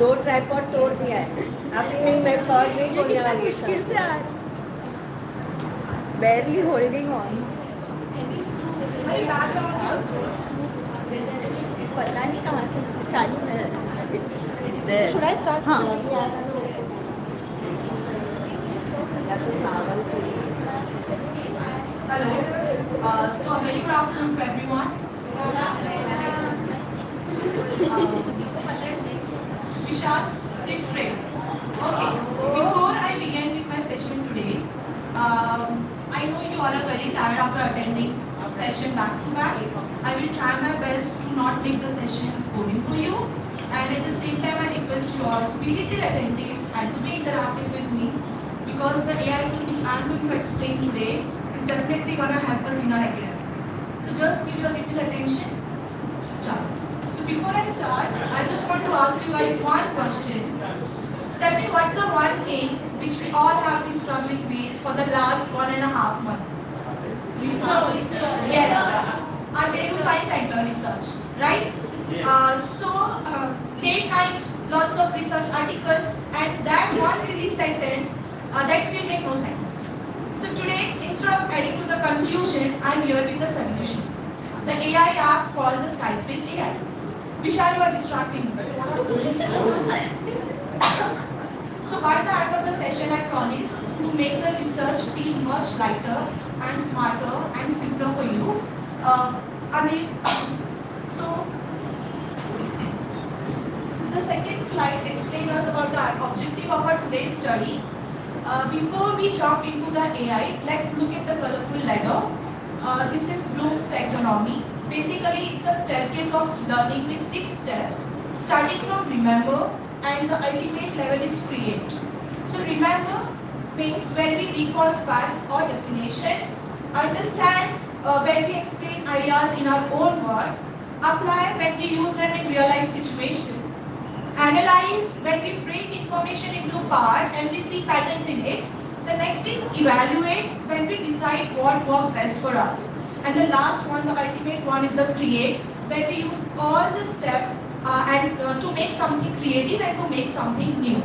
2 tripod तोड़ दिया है। अपनी मैं कॉर्ड नहीं खोलने वाली मुश्किल से यार barely holding on पता नहीं कहाँ से चालू है it's there should I start? हाँ Hello. So a very good afternoon to everyone. Vishal, sit straight. Okay. So before I begin with my session today, I know you all are very tired after attending session back to back. I will try my best to not make the session boring for you, and at the same time I request you all to be little attentive and to be interactive with me, because the AI tool which I am going to explain today is definitely going to help us in our academics. So just give your little attention. Ciao. So before I start, I just want to ask you guys one question. Tell me, what's the one thing which we all have been struggling with for the last 1.5 months? Research. Yes. Our Nehru Science Center research, right? Yes. Late night, lots of research article, and that one silly sentence that still make no sense. So today, instead of adding to the confusion, I'm here with the solution. The AI app called the Skyspace AI. Vishal, you are distracting me. So by the end of the session, I promise to make the research feel much lighter and smarter and simpler for you. So the second slide explains us about the objective of our today's study. Before we jump into the AI, let's look at the colorful ladder. This is Bloom's taxonomy. Basically, it's a staircase of learning with 6 steps, starting from remember, and the ultimate level is create. So remember means when we recall facts or definition, understand when we explain ideas in our own word, apply when we use them in real life situation, analyze when we break information into parts and we see patterns in it. The next is evaluate when we decide what works best for us. And the last one, the ultimate one, is the create, when we use all the steps to make something creative and to make something new.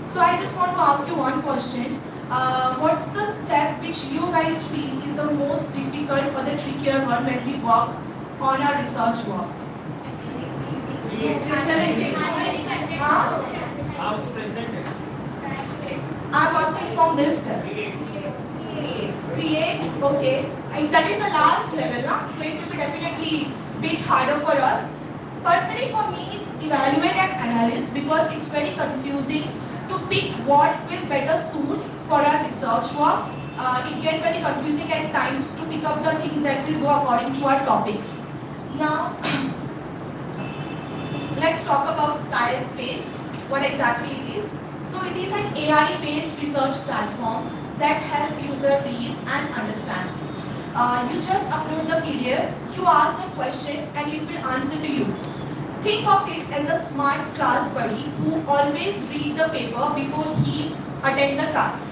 So I just want to ask you one question. What's the step which you guys feel is the most difficult or the trickier one when we work on our research work? Huh? How to present it? I'm asking from this step. Create, okay. That is the last level, na? So it will be definitely bit harder for us. Personally, for me, it's evaluate and analyze, because it's very confusing to pick what will better suit for our research work. It gets very confusing at times to pick up the things that will go according to our topics. Now, let's talk about Skyspace, what exactly it is. So it is an AI-based research platform that help user read and understand. You just upload the PDF, you ask the question, and it will answer to you. Think of it as a smart class buddy who always read the paper before he attend the class.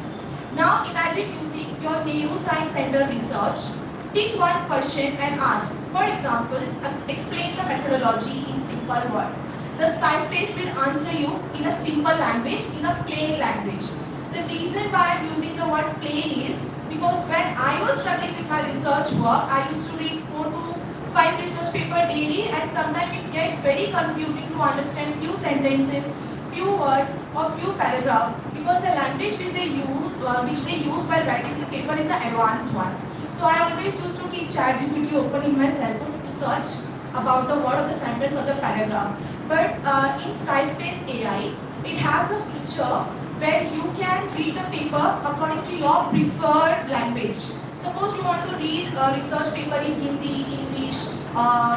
Now imagine using your Nehru Science Center research. Pick one question and ask. For example, explain the methodology in simple words. The Skyspace will answer you in a simple language, in a plain language. The reason why I'm using the word plain is because when I was struggling with my research work, I used to read 4 to 5 research papers daily, and sometimes it gets very confusing to understand few sentences, few words or few paragraphs, because the language which they use while writing the paper is the advanced one. So I always used to keep ChatGPT open in my cell phone to search about the word of the sentence or the paragraph. But in Skyspace AI, it has a feature where you can read the paper according to your preferred language. Suppose you want to read a research paper in Hindi, English,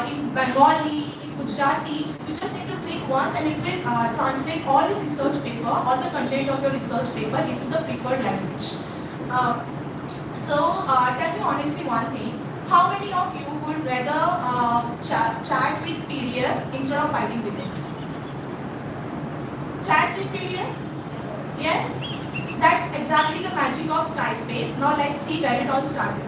in Bengali, in Gujarati, you just need to click once and it will translate all the research paper, all the content of your research paper into the preferred language. Tell me honestly one thing, how many of you would rather chat with PDF instead of fighting with it? Chat with PDF? Yes? That's exactly the magic of Skyspace. Now let's see where it all started.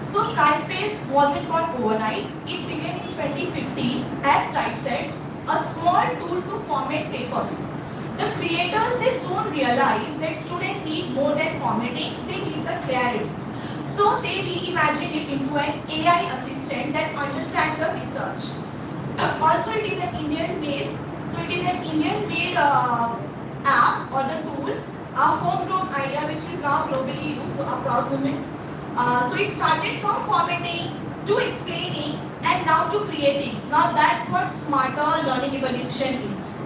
So Skyspace wasn't born overnight. It began in 2015, as Type said, a small tool to format papers. The creators, they soon realized that students need more than formatting, they need the clarity. So they reimagined it into an AI assistant that understands the research. Also, it is an Indian-made, app or the tool, a homegrown idea which is now globally used, so a proud moment. So it started from formatting to explaining and now to creating. Now that's what smarter learning evolution is.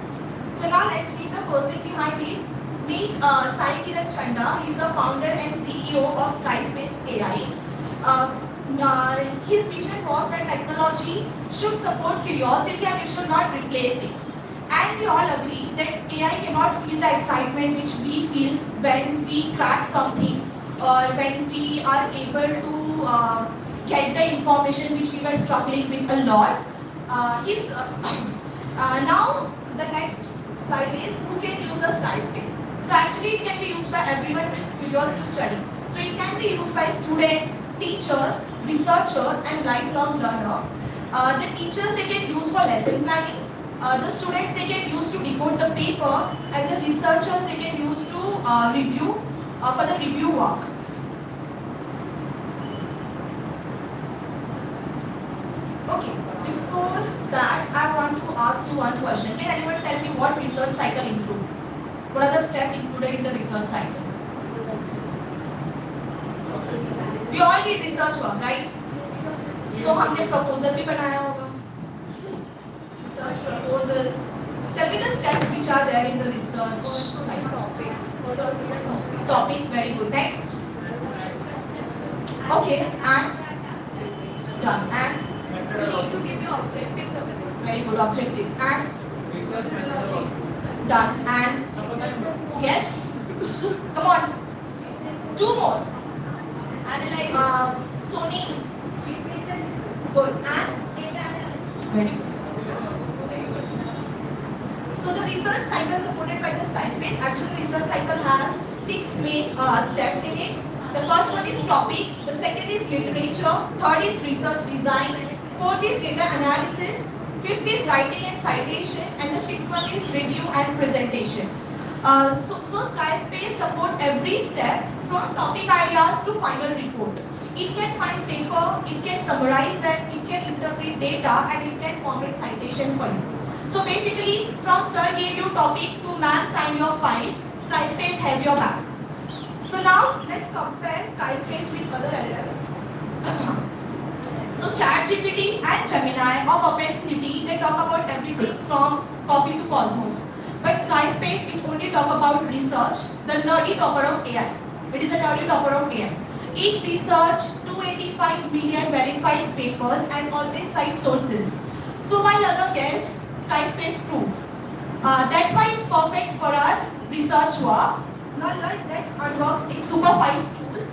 So now let's meet the person behind it. Meet Sai Kiran Chanda. He is the founder and CEO of Skyspace AI. His vision was that technology should support curiosity and it should not replace it. And we all agree that AI cannot feel the excitement which we feel when we crack something or when we are able to get the information which we were struggling with a lot. Now the next slide is who can use the Skyspace. So actually it can be used by everyone who is curious to study. So it can be used by students, teachers, researchers and lifelong learner. The teachers, they can use for lesson planning. The students, they can use to decode the paper, and the researchers, they can use to review for the review work. Okay, before that, I want to ask you one question. Can anyone tell me what research cycle include? What are the steps included in the research cycle? We all need research work, right? तो हमने proposal भी बनाया होगा. Research proposal. Tell me the steps which are there in the research cycle. Topic, very good. Next. Okay, and done. And You need to give your objectives over there. very good objectives. And Research methodology. done. And yes. Come on. Two more. Analyze. Sony. Literature. Good. And Data analysis. very good. So the research cycle supported by the Skyspace. Actually, research cycle has 6 main steps in it. The first one is topic. The second is literature. Third is research design. Fourth is data analysis. Fifth is writing and citation. And the sixth one is review and presentation. So Skyspace support every step from topic ideas to final report. It can find paper, it can summarize them, it can interpret data, and it can formulate citations for you. So basically, from sir gave you topic to ma'am sign your file, Skyspace has your back. So now let's compare Skyspace with other LLMs. So ChatGPT and Gemini or Perplexity, they talk about everything from coffee to cosmos. But Skyspace, it only talk about research, the nerdy topper of AI. It is a nerdy topper of AI. It researched 285 million verified papers and always cite sources. So while other guess, Skyspace proof. That's why it's perfect for our research work. Now let's unbox its Super 5 tools.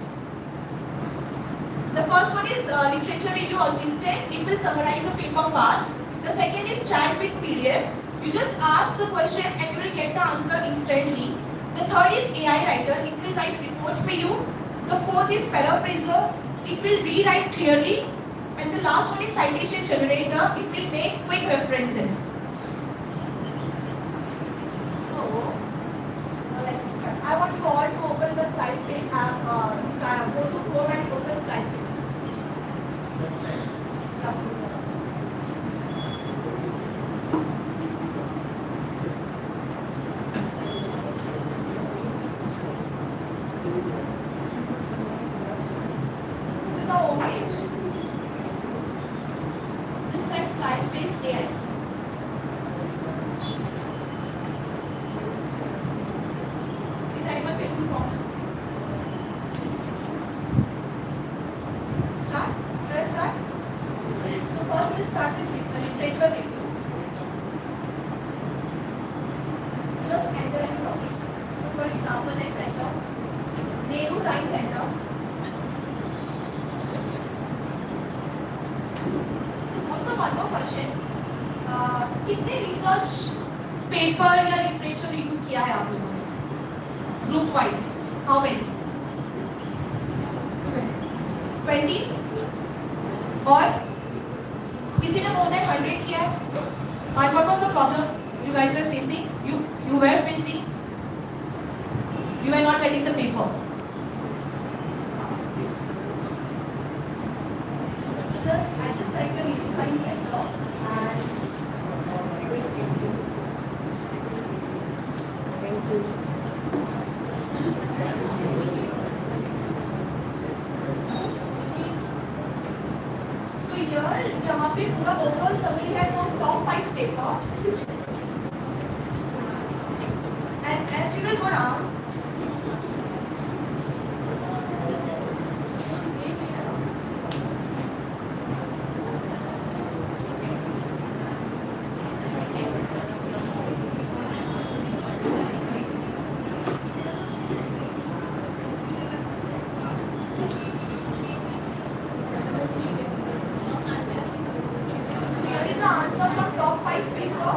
The first one is Literature Review Assistant. It will summarize the paper fast. The second is Chat with PDF. You just ask the question and you will get the answer instantly. The third is AI Writer. It will write reports for you. The fourth is Paraphraser. It will rewrite clearly. And the last one is Citation Generator. It will make quick references. So, I want you all to open the Skyspace app. Go to Chrome and open Skyspace. This is our home page. Just type Skyspace AI. Is anyone facing problem? Start. Press start. So first we'll start with literature review. Just enter any topic. So for example, let's enter Nehru Science Center. Also one more question. कितने research paper या literature review किया है आप लोगों ने group wise? How many? 20? और किसी ने मोर देन 100 किया है? And what was the problem you guys were facing? You were facing? You were not getting the paper. I just like the new science center and Thank you. so here यहाँ पे पूरा overall summary है from top 5 papers. And as you will go down, here is the answer from top 5 paper,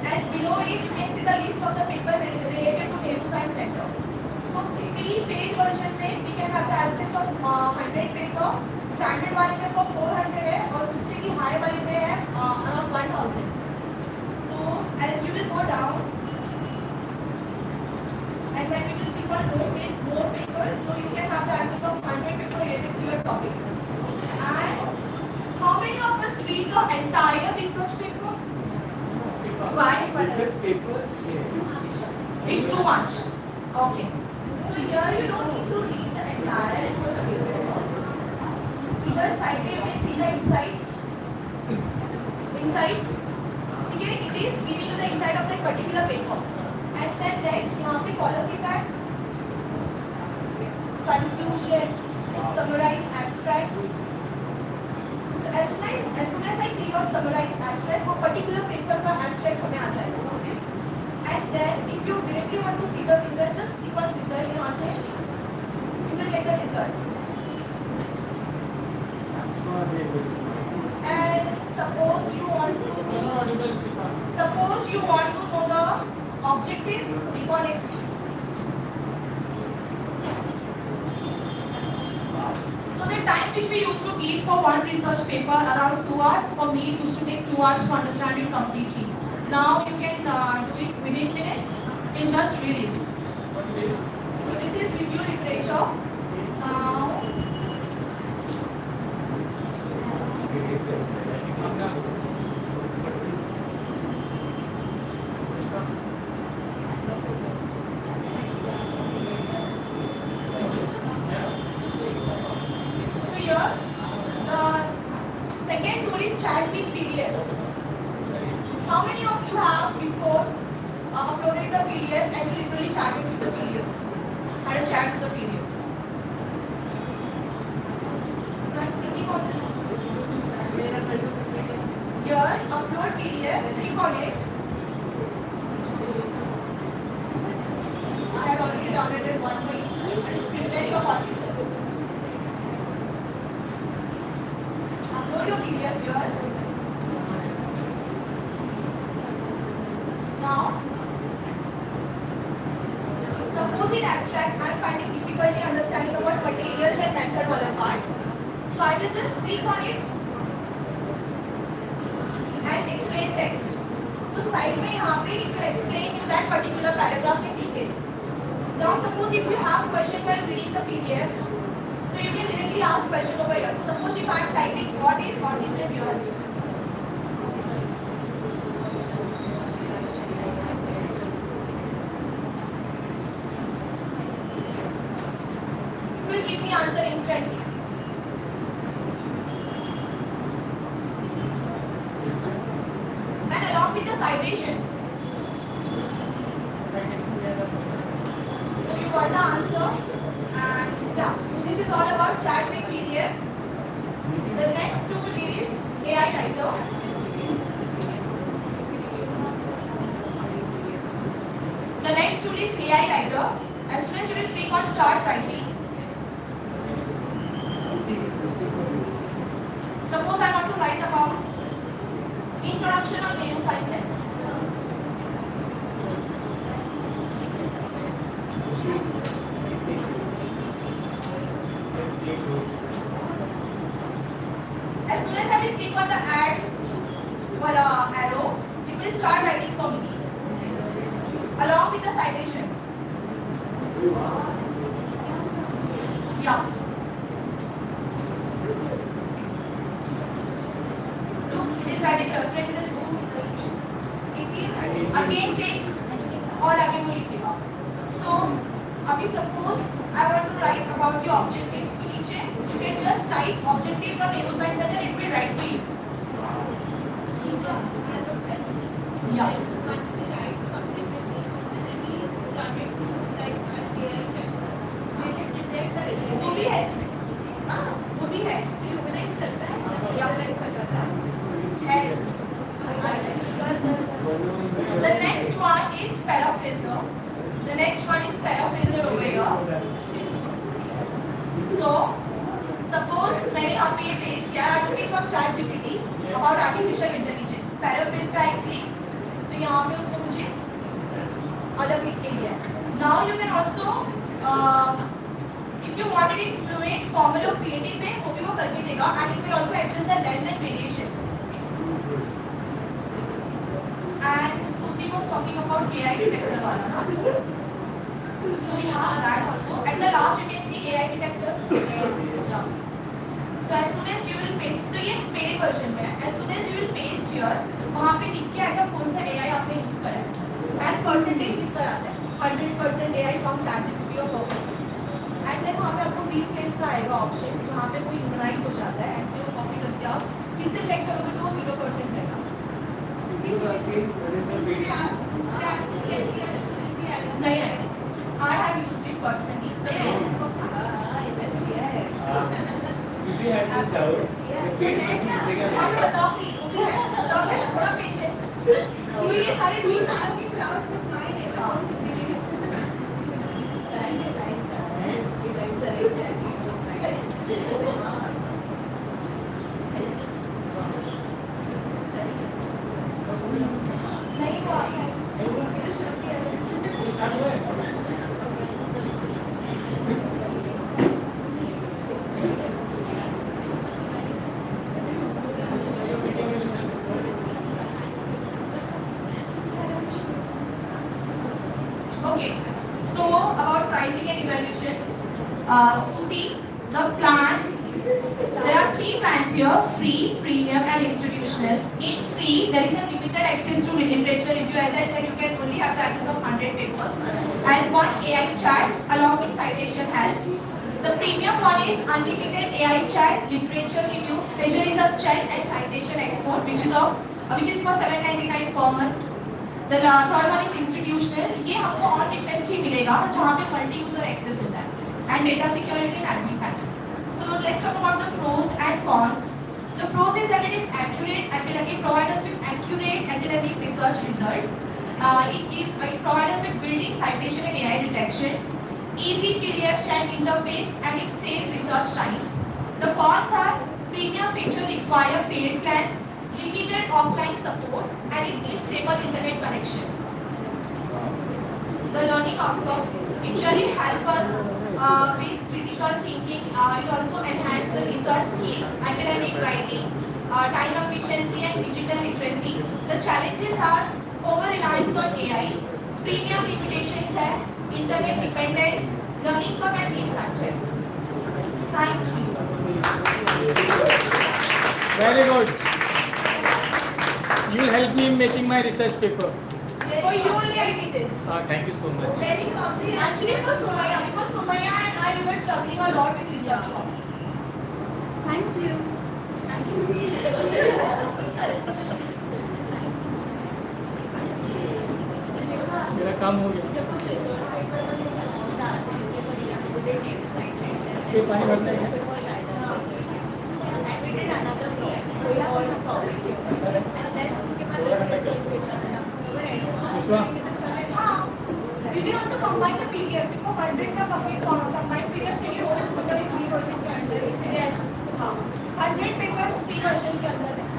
and below it you can see the list of the paper related to Nehru Science Center. So free paid version में we can have the access of 100 paper, standard वाले में for 400 है और उससे भी high वाले में है around 1000. So as you will go down and when you will click on more paper, so you can have the access of 100 paper related to your topic. And how many of us read the entire research paper? Why? Research paper. It's too much. Okay. So here you don't need to read the entire research paper. Either side में you can see the insights. Okay, it is giving you the insight of that particular paper. And then next यहाँ पे column दिख रहा है. Conclusion, summarize, abstract. So as soon as I click on summarize abstract, वो particular paper का abstract हमें आ जाएगा. And then if you directly want to see the result, just click on result यहाँ से. You will get the result. And suppose you want to know the objectives, click on it. So the time which we used to give for one research paper around 2 hours, for me it used to take 2 hours to understand it completely. Now you can do it within minutes and just read it. So this is review literature. Now so here the second tool is chat with PDF. How many of you have before uploaded the PDF and you literally chatted with the PDF? Had a chat with the PDF. So I'm clicking on this. Here, upload PDF, click on it. I had already downloaded one for you. It is privilege of autism. Upload your PDF here. Now, suppose in abstract I am finding difficulty understanding about materials and method wala part. So I will just click on it and explain text. तो side में यहाँ पे it will explain you that particular paragraph in detail. Now suppose if you have question while reading the PDF, so you can directly ask question over here. So suppose if I am typing what is autism here. Will give me answer instantly. And along with the citations. So you got the answer. And yeah, this is all about chat with PDF. The next tool is AI Writer. The next tool is AI Writer. As soon as you will click on start writing. Suppose I want to write about introduction of Nehru Science Center. As soon as I will click on the add arrow, it will start writing for me along with the citation. Yeah. Look, it is writing references to. Again take और आगे वो लिखेगा. So अभी suppose I want to write about the objectives. तो नीचे you can just type objectives or neuroscience center, it will write for you. Yeah. वो भी है इसमें. वो भी है इसमें. है इसमें. The next one is paraphraser. The next one is paraphraser over here. So, suppose मैंने यहाँ पे ये पेस्ट किया. I took it from ChatGPT about artificial intelligence. Paraphrase पे I click. तो यहाँ पे उसने मुझे अलग लिख के दिया है. Now you can also, if you want it in fluent, formal or creative में वो भी वो करके देगा. And it will also address the length and variation. And Stuti was talking about AI detector wala na. So we have that also. At the last you can see AI detector. Yeah. So as soon as you will paste, तो ये paid version में है. As soon as you will paste here, वहाँ पे लिख के आएगा कौन सा AI आपने use करा है. And percentage लिख कर आता है. 100% AI from ChatGPT or Perplexity. And then वहाँ पे आपको rephrase का आएगा option, जहाँ पे कोई humanize हो जाता है. And फिर वो copy करके आप फिर से check करोगे तो वो 0% रहेगा. नहीं है. I have used it personally. आप बताओ please. सब है. थोड़ा patience. क्यों ये सारे rules नहीं हुआ है. Okay, so about pricing and evaluation, Stuti, the plan, there are 3 plans here: free, premium and institutional. In free, there is a limited access to literature review. As I said, you can only have the access of 100 papers and one AI chat along with citation help. The premium one is unlimited AI chat, literature review, plagiarism check and citation export, which is for 799 per month. The third one is institutional. ये हमको on request ही मिलेगा जहाँ पे multi user access होता है and data security and admin panel. So let's talk about the pros and cons. The pros is that it is accurate. It provides us with accurate academic research result. It provides us with built-in citation and AI detection, easy PDF chat interface, and it saves research time. The cons are premium feature require paid plan, limited offline support, and it needs stable internet connection. The learning outcome, it really helps us with critical thinking. It also enhances the research skill, academic writing, time efficiency, and digital literacy. The challenges are over-reliance on AI, premium limitations है, internet dependent, learning curve and link fracture. Thank you. Very good. You will help me in making my research paper. For you only I did this. Thank you so much. Actually for Sumaya, because Sumaya and I we were struggling a lot with research. Thank you. मेरा काम हो गया. ये पानी भरता है. विश्वा. You can also combine the PDF because 100 का combined PDF चाहिए होगा तो कभी free version के अंदर है. Yes. हाँ. 100 papers free version के अंदर है.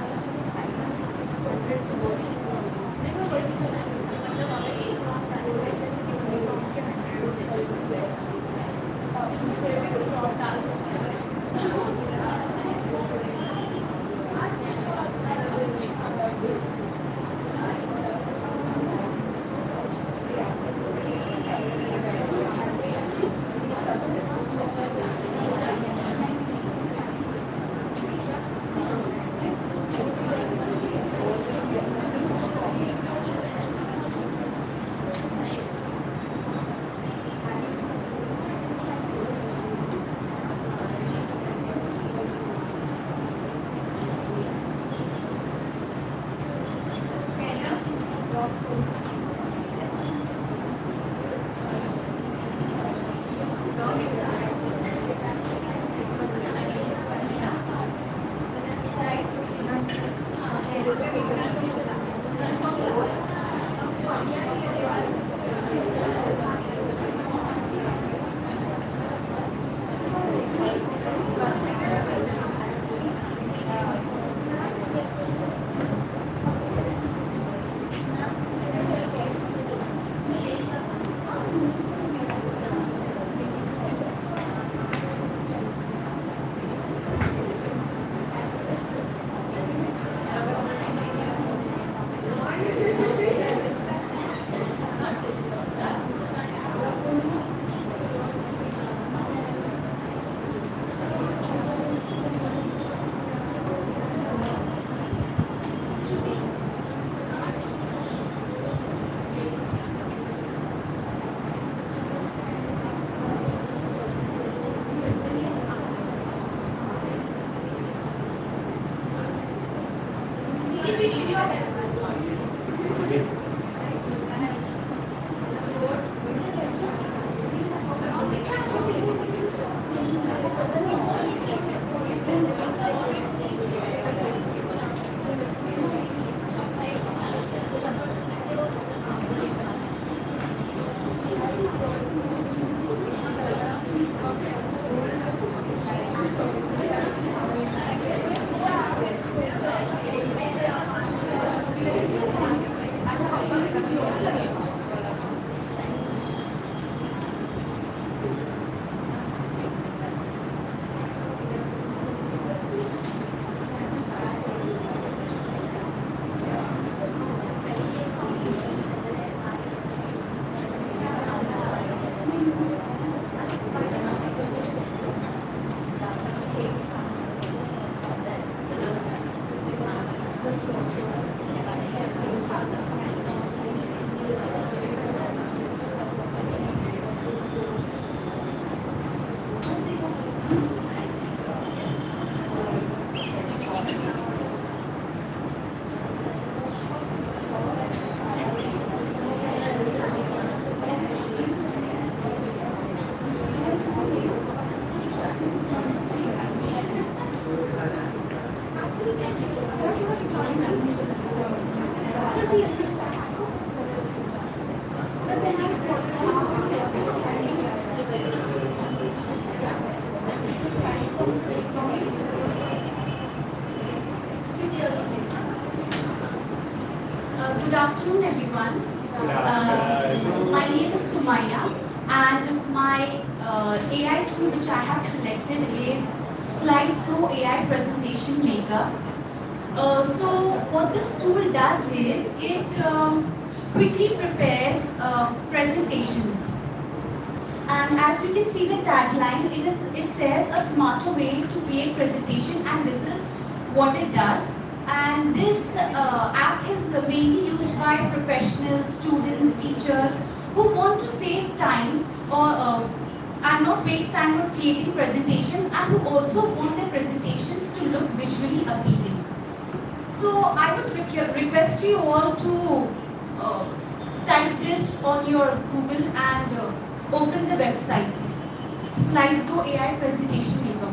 Good afternoon, everyone. My name is Sumaya, and my AI tool which I have selected is SlidesGo AI Presentation Maker. So what this tool does is it quickly prepares presentations. And as you can see the tagline, it says a smarter way to create presentation, and this is what it does. And this app is mainly used by professionals, students, teachers who want to save time or and not waste time on creating presentations, and who also want their presentations to look visually appealing. So I would request you all to type this on your Google and open the website, SlidesGo AI Presentation Maker.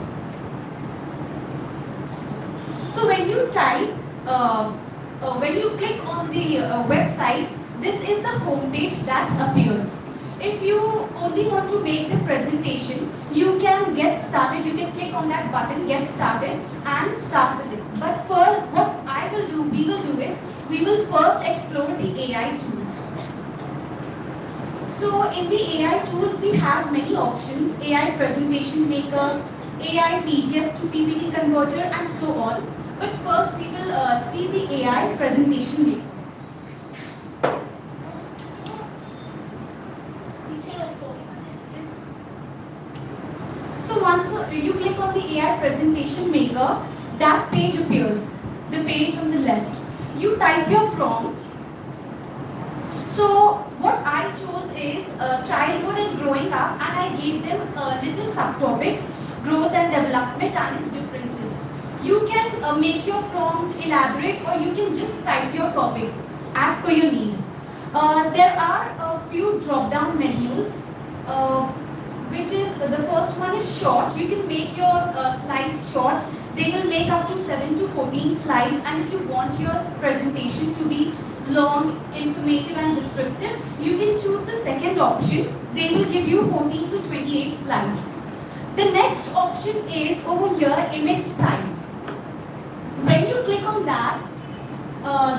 So when you type, when you click on the website, this is the home page that appears. If you only want to make the presentation, you can get started. You can click on that button, get started, and start with it. But first, what we will do is, we will first explore the AI tools. So in the AI tools, we have many options: AI Presentation Maker, AI PDF to PPT Converter, and so on. But first we will see the AI Presentation Maker. So once you click on the AI Presentation Maker, that page appears, the page on the left. You type your prompt. So what I chose is childhood and growing up, and I gave them little subtopics: growth and development and its differences. You can make your prompt elaborate, or you can just type your topic as per your need. There are a few drop-down menus, which is the first one is short. You can make your slides short. They will make up to 7 to 14 slides, and if you want your presentation to be long, informative and descriptive, you can choose the second option. They will give you 14 to 28 slides. The next option is over here, image style. When you click on that,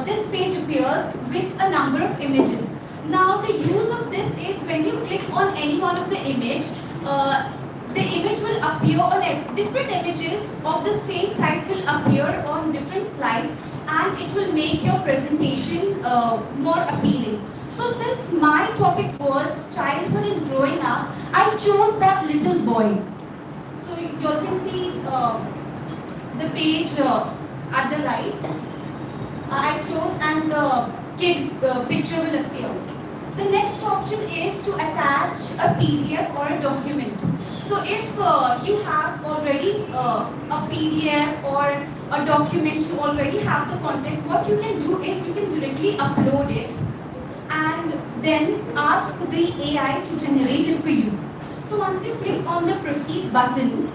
this page appears with a number of images. Now the use of this is, when you click on any one of the image will appear on different images of the same type will appear on different slides, and it will make your presentation more appealing. So since my topic was childhood and growing up, I chose that little boy. So you all can see the page at the right. I chose, and the kid picture will appear. The next option is to attach a PDF or a document. So if you have already a PDF or a document, you already have the content, what you can do is you can directly upload it and then ask the AI to generate it for you. So once you click on the proceed button,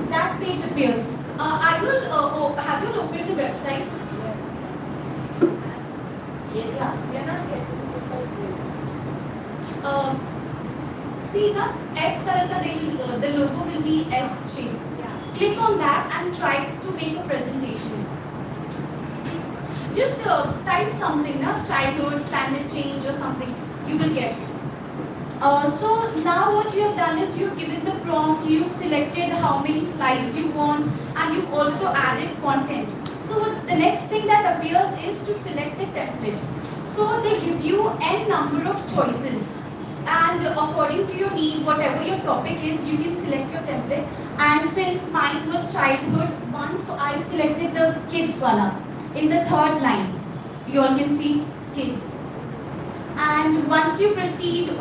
that page appears. Have you opened the website? Yes. Yeah. We are not getting it like this. See the S color ka the logo will be S shape. Yeah. Click on that and try to make a presentation. Just type something, childhood, climate change or something. You will get it. So now what you have done is you've given the prompt, you've selected how many slides you want, and you've also added content. So the next thing that appears is to select the template. So they give you n number of choices, and according to your need, whatever your topic is, you can select your template. And since mine was childhood one, so I selected the kids wala in the third line. You all can see kids. And once you proceed,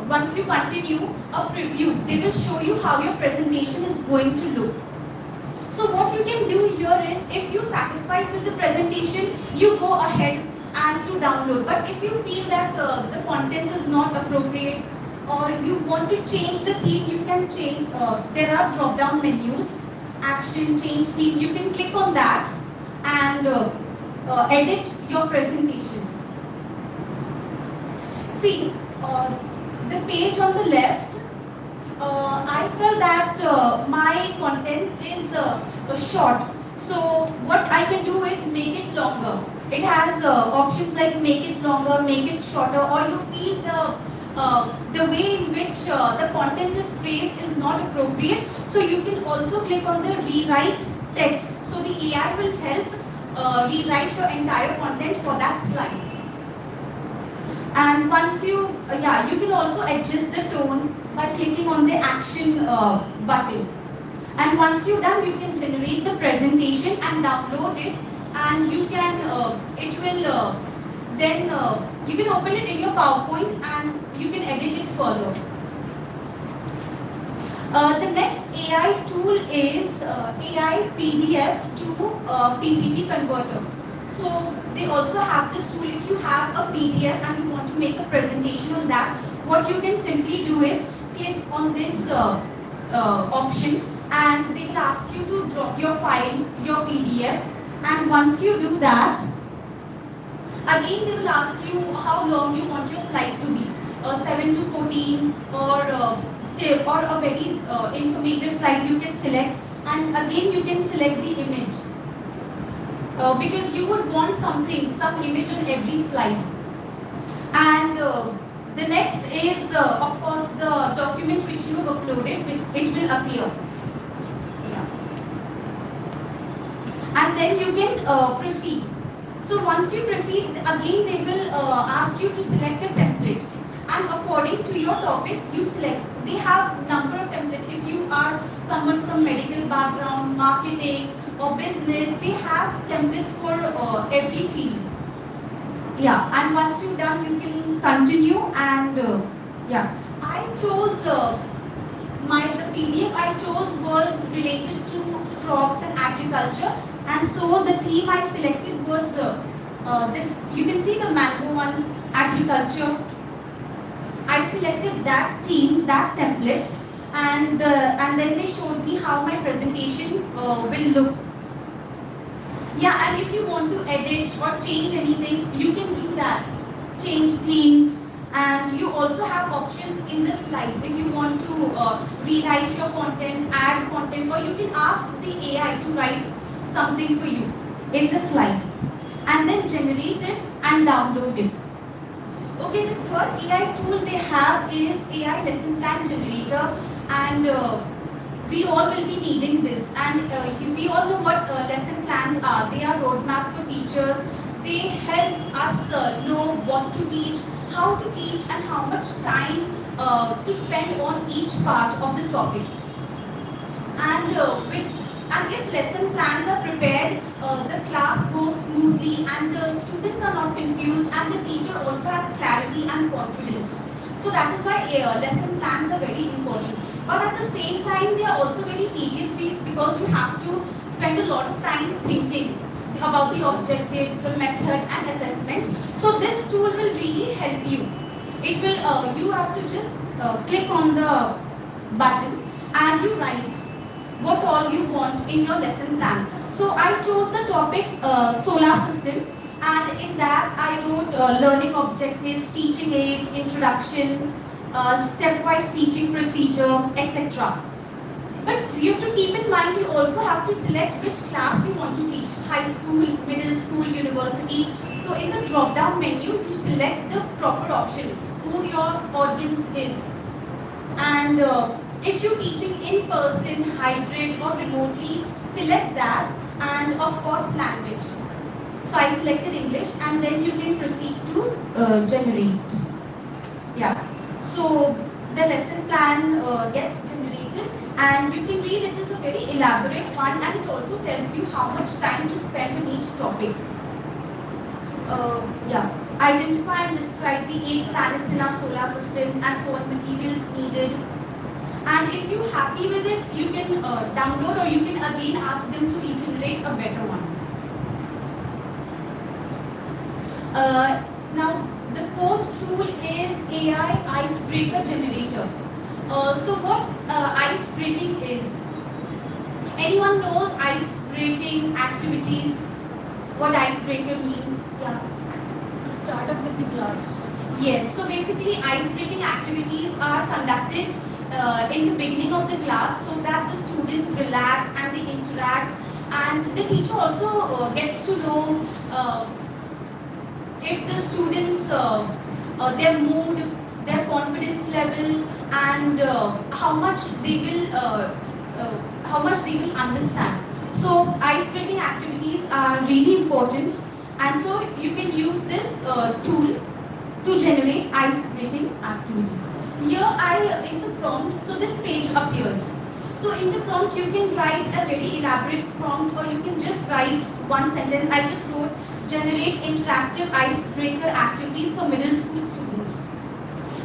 once you continue a preview, they will show you how your presentation is going to look. So what you can do here is, if you're satisfied with the presentation, you go ahead and to download. But if you feel that the content is not appropriate, or you want to change the theme, you can change. There are drop-down menus, action, change theme. You can click on that and edit your presentation. See, the page on the left, I felt that my content is short. So what I can do is make it longer. It has options like make it longer, make it shorter, or you feel the way in which the content is phrased is not appropriate. So you can also click on the rewrite text. So the AI will help rewrite your entire content for that slide. And once you can also adjust the tone by clicking on the action button. And once you're done, you can generate the presentation and download it, and you can you can open it in your PowerPoint and you can edit it further. The next AI tool is AI PDF to PPT converter. So they also have this tool. If you have a PDF and you want to make a presentation on that, what you can simply do is click on this option, and they will ask you to drop your file, your PDF, and once you do that, again they will ask you how long you want your slide to be, 7 to 14 or a very informative slide you can select, and again you can select the image because you would want some image on every slide. And the next is of course the document which you have uploaded, it will appear. And then you can proceed. So once you proceed, again they will ask you to select a template, and according to your topic you select. They have number of templates. If you are someone from medical background, marketing or business, they have templates for every field. Yeah, and once you're done, you can continue. And I chose the PDF I chose was related to crops and agriculture, and so the theme I selected was this. You can see the mango one, agriculture. I selected that theme, that template, and then they showed me how my presentation will look. Yeah, and if you want to edit or change anything, you can do that. Change themes, and you also have options in the slides. If you want to rewrite your content, add content, or you can ask the AI to write something for you in the slide, and then generate it and download it. Okay, the third AI tool they have is AI lesson plan generator, and we all will be needing this. And we all know what lesson plans are. They are roadmap for teachers. They help us know what to teach, how to teach, and how much time to spend on each part of the topic. And if lesson plans are prepared, the class goes smoothly and the students are not confused, and the teacher also has clarity and confidence. So that is why lesson plans are very important. But at the same time, they are also very tedious because you have to spend a lot of time thinking about the objectives, the method and assessment. So this tool will really help you. It will, you have to just click on the button and you write what all you want in your lesson plan. So I chose the topic solar system, and in that I wrote learning objectives, teaching aids, introduction, stepwise teaching procedure, etc. But you have to keep in mind, you also have to select which class you want to teach, high school, middle school, university. So in the drop down menu, you select the proper option, who your audience is. And if you're teaching in person, hybrid or remotely, select that, and of course language. So I selected English, and then you can proceed to generate. Yeah. So the lesson plan gets generated, and you can read it is a very elaborate one, and it also tells you how much time to spend on each topic. Identify and describe the 8 planets in our solar system and so on, materials needed. And if you're happy with it, you can download, or you can again ask them to regenerate a better one. Now, the fourth tool is AI icebreaker generator. So what ice breaking is? Anyone knows ice breaking activities? What icebreaker means? Yeah. To start up with the class. Yes. So basically, ice breaking activities are conducted in the beginning of the class so that the students relax relax and they interact, and the teacher also gets to know if the students, their mood, their confidence level, and how much they will understand. So ice-breaking activities are really important, and so you can use this tool to generate ice-breaking activities. Here in the prompt, so this page appears. So in the prompt you can write a very elaborate prompt, or you can just write one sentence. I just wrote generate interactive icebreaker activities for middle school students.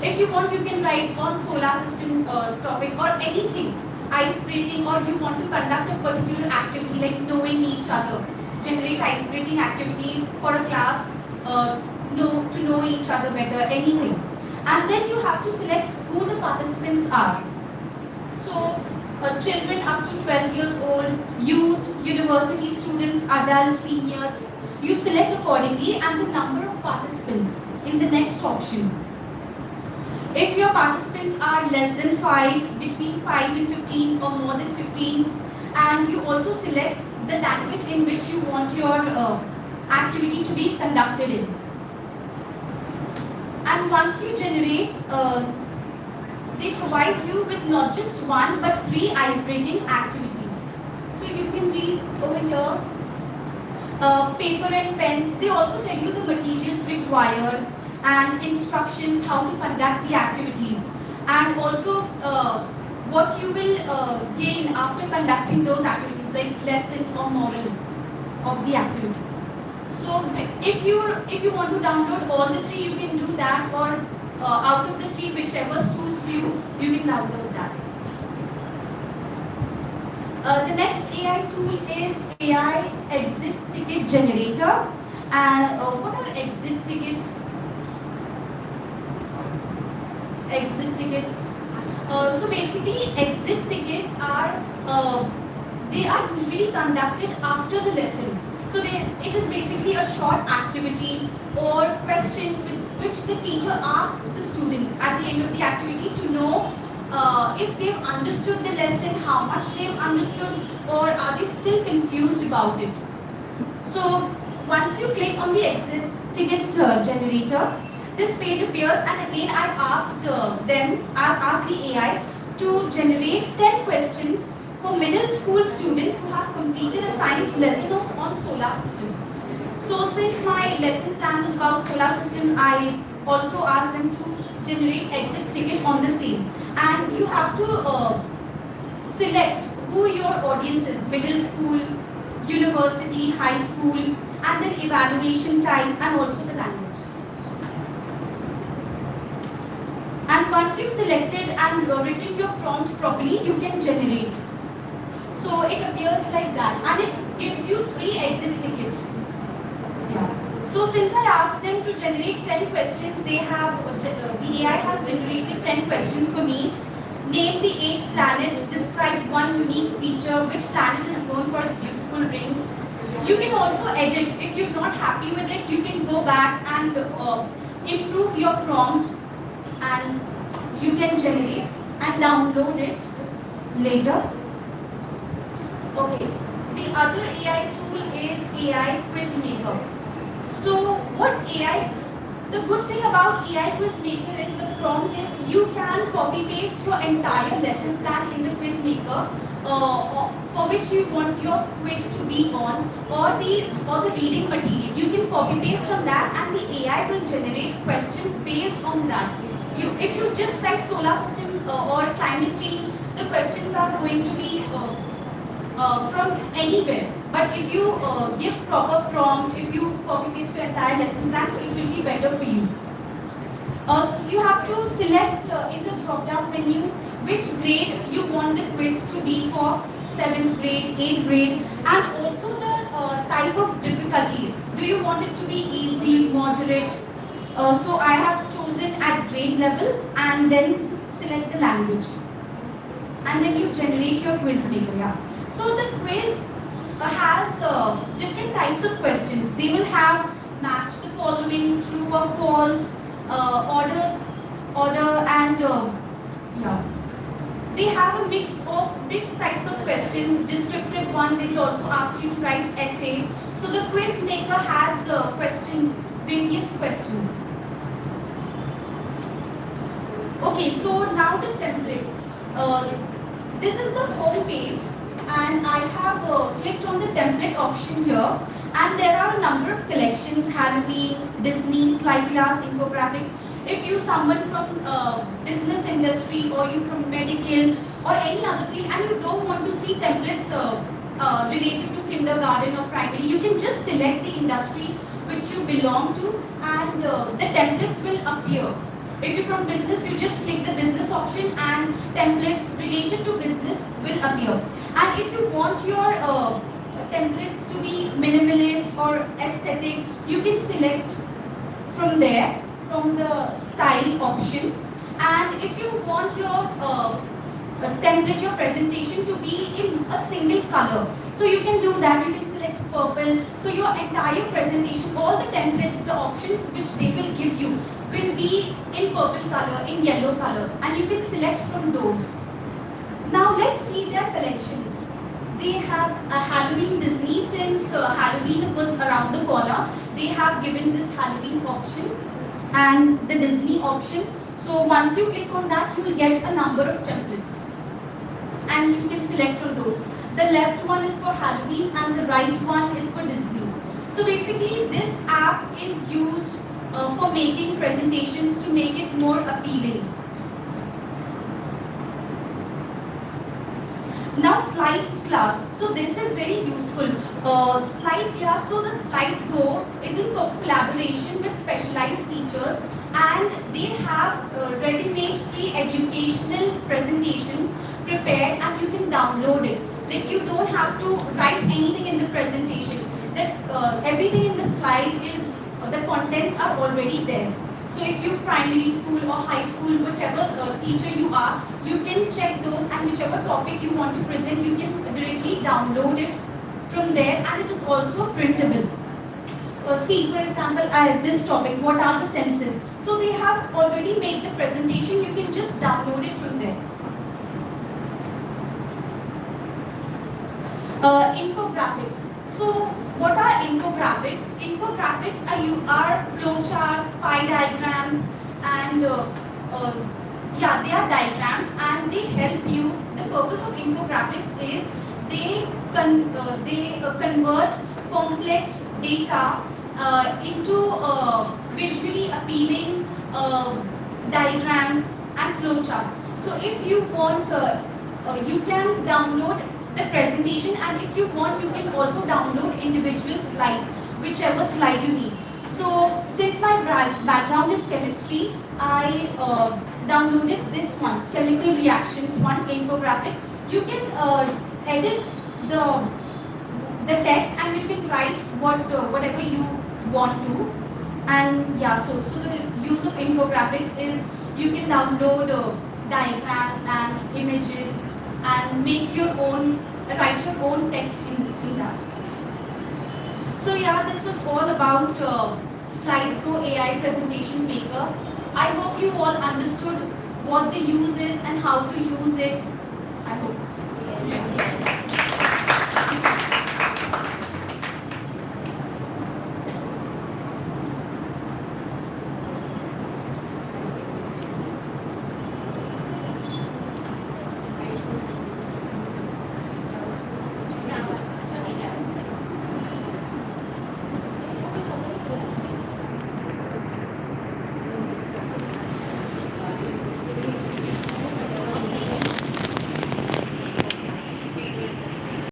If you want, you can write on solar system topic or anything, ice breaking, or you want to conduct a particular activity like knowing each other. Generate ice breaking activity for a class, to know each other better, anything. And then you have to select who the participants are. So children up to 12 years old, youth, university students, adults, seniors. You select accordingly, and the number of participants in the next option. If your participants are less than 5, between 5 and 15, or more than 15, and you also select the language in which you want your activity to be conducted in. And once you generate, they provide you with not just 1 but 3 ice-breaking activities. So you can read over here, paper and pen. They also tell you the materials required and instructions how to conduct the activities, and also what you will gain after conducting those activities, like lesson or moral of the activity. So if you want to download all the 3, you can do that, or out of the 3, whichever suits you, you can download that. The next AI tool is AI exit ticket generator. And what are exit tickets? Exit tickets. So basically, exit tickets are they are usually conducted after the lesson. So it is basically a short activity or questions which the teacher asks the students at the end of the activity to know if they've understood the lesson, how much they've understood, or are they still confused about it. So once you click on the exit ticket generator, this page appears, and again I've asked the AI to generate 10 questions for middle school students who have completed a science lesson on solar system. So since my lesson plan was about solar system, I also asked them to generate exit ticket on the same. And you have to select who your audience is, middle school, university, high school, and then evaluation time, and also the language. And once you've selected and written your prompt properly, you can generate. So it appears like that, and it gives you 3 exit tickets. Yeah. So since I asked them to generate 10 questions, they have the AI has generated 10 questions for me. Name the 8 planets, describe one unique feature, which planet is known for its beautiful rings. You can also edit. If you're not happy with it, you can go back and improve your prompt, and you can generate and download it later. Okay, the other AI tool is AI Quizmaker. So the good thing about AI Quizmaker is the prompt is you can copy paste your entire lesson plan in the Quizmaker for which you want your quiz to be on, or the reading material. You can copy paste on that, and the AI will generate questions based on that. If you just type solar system or climate change, the questions are going to be from anywhere. But if you give proper prompt, if you copy paste your entire lesson plan, so it will be better for you. So you have to select in the drop down menu which grade you want the quiz to be for, 7th grade, 8th grade, and also the type of difficulty. Do you want it to be easy, moderate? So I have chosen at grade level, and then select the language. And then you generate your quiz maker. Yeah. So the quiz has different types of questions. They will have match the following, true or false, order, and yeah. They have a mixed types of questions, descriptive one, they will also ask you to write essay. So the quiz maker has questions, various questions. Okay, so now the template. This is the home page and I have clicked on the template option here, and there are a number of collections: Halloween, Disney, slide class, infographics. If you someone from business industry or you from medical or any other field and you don't want to see templates related to kindergarten or primary, you can just select the industry which you belong to and the templates will appear. If you're from business, you just click the business option and templates related to business will appear. And if you want your template to be minimalist or aesthetic, you can select from there, from the style option. And if you want your template, your presentation to be in a single color, so you can do that. You can select purple. So your entire presentation, all the templates, the options which they will give you will be in purple color, in yellow color, and you can select from those. Now let's see their collections. They have a Halloween Disney. Since Halloween was around the corner, they have given this Halloween option and the Disney option. So once you click on that, you will get a number of templates and you can select from those. The left one is for Halloween and the right one is for Disney. So basically this app is used for making presentations to make it more appealing. Now slides class. So this is very useful. Slide class, so the Slides Go is in collaboration with specialized teachers and they have ready-made free educational presentations prepared and you can download it. Like you don't have to write anything in the presentation. That everything in the slide is, the contents are already there. So if you primary school or high school, whichever teacher you are, you can check those and whichever topic you want to present, you can directly download it from there and it is also printable. See, for example, this topic, what are the senses? So they have already made the presentation, you can just download it from there. Infographics. So what are infographics? Infographics are flowcharts, pie diagrams, and yeah, they are diagrams and they help you. The purpose of infographics is they convert complex data into visually appealing diagrams and flowcharts. So if you want, you can download the presentation, and if you want, you can also download individual slides, whichever slide you need. So since my background is chemistry, I downloaded this one, chemical reactions one, infographic. You can edit the text and you can write whatever you want to. And yeah, so the use of infographics is you can download diagrams and images and make your own, write your own text in that. So yeah, this was all about Slides Go AI Presentation Maker. I hope you all understood what the use is and how to use it. I hope. Yes.